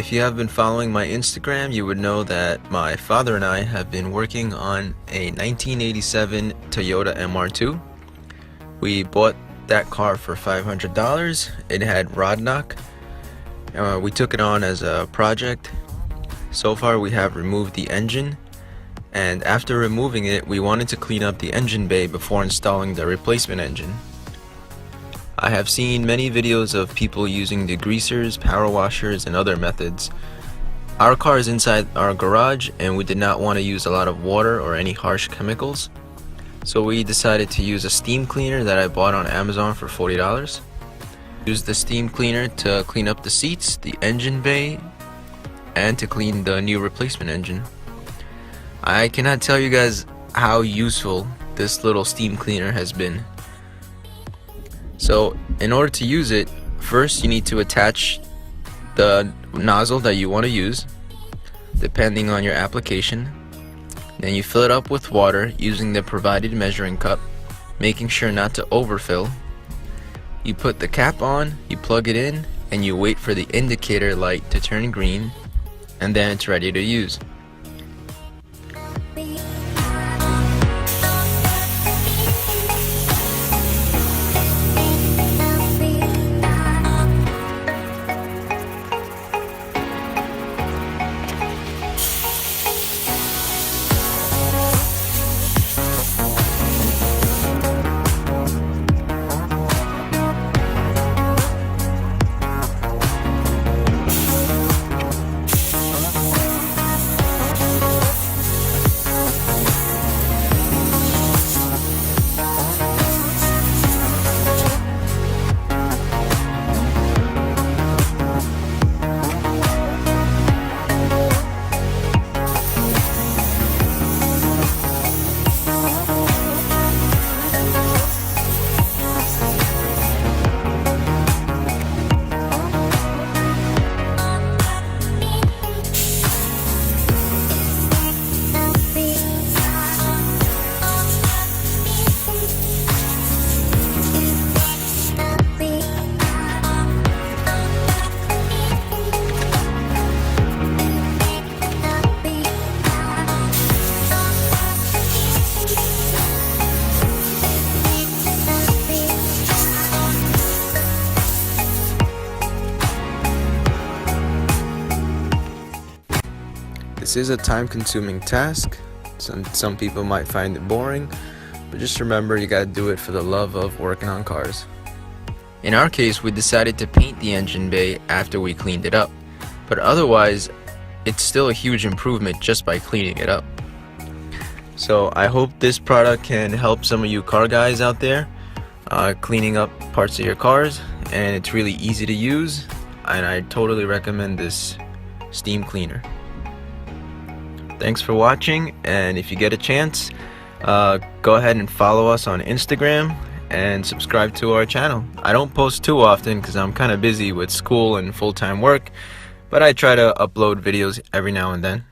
If you have been following my Instagram, you would know that my father and I have been working on a 1987 Toyota MR2. We bought that car for $500. It had rod knock. We took it on as a project. So far we have removed the engine, and after removing it we wanted to clean up the engine bay before installing the replacement engine. I have seen many videos of people using degreasers, power washers, and other methods. Our car is inside our garage and we did not want to use a lot of water or any harsh chemicals, so we decided to use a steam cleaner that I bought on Amazon for $40. Use the steam cleaner to clean up the seats, the engine bay, and to clean the new replacement engine. I cannot tell you guys how useful this little steam cleaner has been. So in order to use it, first you need to attach the nozzle that you want to use depending on your application. Then you fill it up with water using the provided measuring cup, making sure not to overfill. You put the cap on, you plug it in, and you wait for the indicator light to turn green, and then it's ready to use. This is a time-consuming task. Some people might find it boring, but just remember you gotta do it for the love of working on cars. In our case, we decided to paint the engine bay after we cleaned it up, but otherwise it's still a huge improvement just by cleaning it up. So I hope this product can help some of you car guys out there cleaning up parts of your cars, and it's really easy to use, and I totally recommend this steam cleaner. Thanks for watching, and if you get a chance, go ahead and follow us on Instagram and subscribe to our channel. I don't post too often because I'm kind of busy with school and full-time work, but I try to upload videos every now and then.